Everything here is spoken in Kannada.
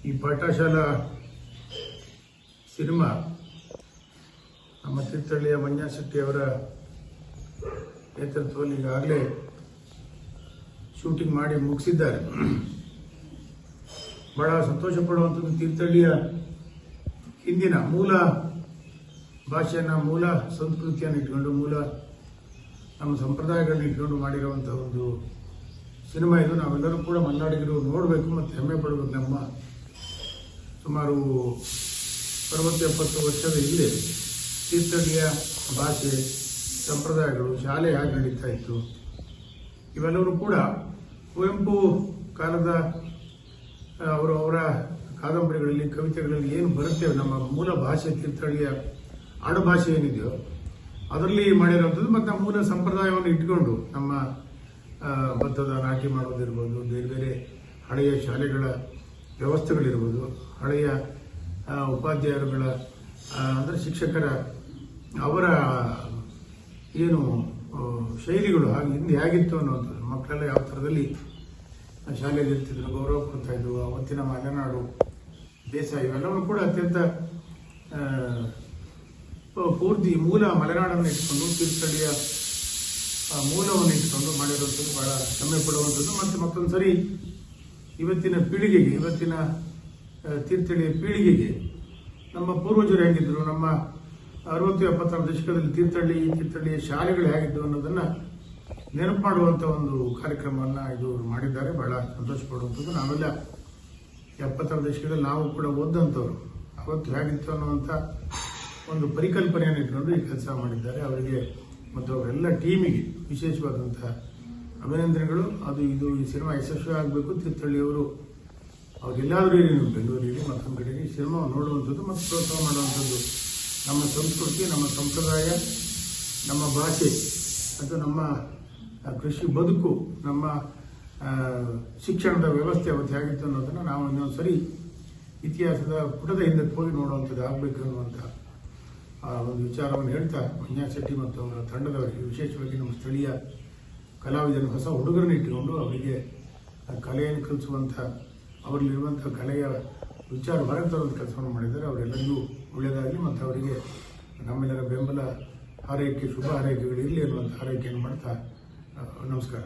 ಈ ಪಾಠಶಾಲಾ ಸಿನಿಮಾ ನಮ್ಮ ತೀರ್ಥಹಳ್ಳಿಯ ಮಂಜಾ ಶೆಟ್ಟಿ ಅವರ ನೇತೃತ್ವದಲ್ಲಿ ಈಗಾಗಲೇ ಶೂಟಿಂಗ್ ಮಾಡಿ ಮುಗಿಸಿದ್ದಾರೆ. ಬಹಳ ಸಂತೋಷ ಪಡುವಂಥದ್ದು, ತೀರ್ಥಹಳ್ಳಿಯ ಹಿಂದಿನ ಮೂಲ ಭಾಷೆಯನ್ನು, ಮೂಲ ಸಂಸ್ಕೃತಿಯನ್ನು ಇಟ್ಕೊಂಡು, ಮೂಲ ನಮ್ಮ ಸಂಪ್ರದಾಯಗಳನ್ನ ಇಟ್ಕೊಂಡು ಮಾಡಿರುವಂಥ ಒಂದು ಸಿನಿಮಾ ಇದು. ನಾವೆಲ್ಲರೂ ಕೂಡ ಮಲೆನಾಡಿಗರು ನೋಡಬೇಕು ಮತ್ತು ಹೆಮ್ಮೆ ಪಡಬೇಕು. ನಮ್ಮ ಸುಮಾರು 60-70 ವರ್ಷದ ಹಿಂದೆ ತೀರ್ಥಹಳ್ಳಿಯ ಭಾಷೆ, ಸಂಪ್ರದಾಯಗಳು, ಶಾಲೆ ಹೇಗೆ ನಡೀತಾ ಇತ್ತು, ಇವೆಲ್ಲವೂ ಕೂಡ ಕುವೆಂಪು ಕಾಲದ ಅವರ ಕಾದಂಬರಿಗಳಲ್ಲಿ, ಕವಿತೆಗಳಲ್ಲಿ ಏನು ಬರುತ್ತೆ, ನಮ್ಮ ಮೂಲ ಭಾಷೆ ತೀರ್ಥಹಳ್ಳಿಯ ಆಡುಭಾಷೆ ಏನಿದೆಯೋ ಅದರಲ್ಲಿ ಮಾಡಿರುವಂಥದ್ದು. ಮತ್ತು ನಮ್ಮ ಮೂಲ ಸಂಪ್ರದಾಯವನ್ನು ಇಟ್ಕೊಂಡು ನಮ್ಮ ಭತ್ತದ ನಾಟಿ ಮಾಡೋದಿರ್ಬೋದು, ಬೇರೆ ಬೇರೆ ಹಳೆಯ ಶಾಲೆಗಳ ವ್ಯವಸ್ಥೆಗಳಿರ್ಬೋದು, ಹಳೆಯ ಉಪಾಧ್ಯಾಯರುಗಳ ಅಂದರೆ ಶಿಕ್ಷಕರ ಅವರ ಏನು ಶೈಲಿಗಳು ಹಾಗೆ ಹಿಂದೆ ಹೇಗಿತ್ತು ಅನ್ನೋದು, ಮಕ್ಕಳೆಲ್ಲ ಯಾವ ಥರದಲ್ಲಿ ಶಾಲೆಯಲ್ಲಿ ಇರ್ತಿದ್ರು, ಗೌರವ ಕೊಡ್ತಾ ಇದ್ರು, ಅವತ್ತಿನ ಮಲೆನಾಡು ಬೇಸಾಯ ಇವೆಲ್ಲವೂ ಕೂಡ ಅತ್ಯಂತ ಪೂರ್ತಿ ಮೂಲ ಮಲೆನಾಡನ್ನು ಇಟ್ಕೊಂಡು, ತೀರ್ಥಹಳ್ಳಿಯ ಮೂಲವನ್ನು ಇಟ್ಕೊಂಡು ಮಾಡಿರುವಂಥದ್ದು ಬಹಳ ಹೆಮ್ಮೆ ಪಡುವಂಥದ್ದು. ಮತ್ತು ಮತ್ತೊಂದು ಸರಿ ಇವತ್ತಿನ ಪೀಳಿಗೆಗೆ, ಇವತ್ತಿನ ತೀರ್ಥಹಳ್ಳಿಯ ಪೀಳಿಗೆಗೆ ನಮ್ಮ ಪೂರ್ವಜರು ಹೇಗಿದ್ದರು, ನಮ್ಮ 60-70ರ ದಶಕದಲ್ಲಿ ತೀರ್ಥಹಳ್ಳಿಯ ಶಾಲೆಗಳು ಹೇಗಿದ್ದವು ಅನ್ನೋದನ್ನು ನೆನಪು ಮಾಡುವಂಥ ಒಂದು ಕಾರ್ಯಕ್ರಮವನ್ನು ಇದು ಮಾಡಿದ್ದಾರೆ. ಬಹಳ ಸಂತೋಷ ಪಡುವಂಥದ್ದು. ನಾವೆಲ್ಲ 70ರ ದಶಕದಲ್ಲಿ ನಾವು ಕೂಡ ಓದಂಥವ್ರು, ಅವತ್ತು ಹೇಗಿತ್ತು ಅನ್ನುವಂಥ ಒಂದು ಪರಿಕಲ್ಪನೆಯನ್ನು ಇಟ್ಕೊಂಡು ಈ ಕೆಲಸ ಮಾಡಿದ್ದಾರೆ. ಅವರಿಗೆ ಮತ್ತು ಅವರೆಲ್ಲ ಟೀಮಿಗೆ ವಿಶೇಷವಾದಂಥ ಅಭಿನಂದನೆಗಳು. ಅದು ಇದು ಈ ಸಿನಿಮಾ ಯಶಸ್ವಿ ಆಗಬೇಕು. ತೀರ್ಥಹಳ್ಳಿಯವರು ಅವ್ರಿಗೆಲ್ಲಾದರೂ ಏನೇನು ಬೆಂಗಳೂರಿಗೆ ಮತ್ತೊಂದು ಕಡೆಗೆ ಈ ಸಿನಿಮಾ ನೋಡುವಂಥದ್ದು ಮತ್ತು ಪ್ರೋತ್ಸಾಹ ಮಾಡುವಂಥದ್ದು. ನಮ್ಮ ಸಂಸ್ಕೃತಿ, ನಮ್ಮ ಸಂಪ್ರದಾಯ, ನಮ್ಮ ಭಾಷೆ ಮತ್ತು ನಮ್ಮ ಕೃಷಿ ಬದುಕು, ನಮ್ಮ ಶಿಕ್ಷಣದ ವ್ಯವಸ್ಥೆ ಅವತ್ತು ಹೇಗಿತ್ತು ಅನ್ನೋದನ್ನು ನಾವು ಇನ್ನೊಂದು ಸರಿ ಇತಿಹಾಸದ ಪುಟದ ಹಿಂದಕ್ಕೆ ಹೋಗಿ ನೋಡುವಂಥದ್ದು ಆಗಬೇಕು ಅನ್ನುವಂಥ ಒಂದು ವಿಚಾರವನ್ನು ಹೇಳ್ತಾ, ಮಂಜಾ ಶೆಟ್ಟಿ ಮತ್ತು ಅವರ ತಂಡದವರಿಗೆ, ವಿಶೇಷವಾಗಿ ನಮ್ಮ ಸ್ಥಳೀಯ ಕಲಾವಿದರನ್ನು, ಹೊಸ ಹುಡುಗರನ್ನ ಇಟ್ಟುಕೊಂಡು ಅವರಿಗೆ ಕಲೆಯನ್ನು ಕಲಿಸುವಂಥ, ಅವರಲ್ಲಿರುವಂಥ ಕಲೆಯ ವಿಚಾರ ಹೊರಗೆ ತರುವಂಥ ಕೆಲಸವನ್ನು ಮಾಡಿದ್ದಾರೆ. ಅವರೆಲ್ಲರಿಗೂ ಒಳ್ಳೆಯದಾಗಲಿ ಮತ್ತು ಅವರಿಗೆ ನಮ್ಮೆಲ್ಲರ ಬೆಂಬಲ ಹಾರೈಕೆ, ಶುಭ ಹಾರೈಕೆಗಳಿರಲಿ ಅನ್ನುವಂಥ ಹಾರೈಕೆಯನ್ನು ಮಾಡ್ತಾ ನಮಸ್ಕಾರ.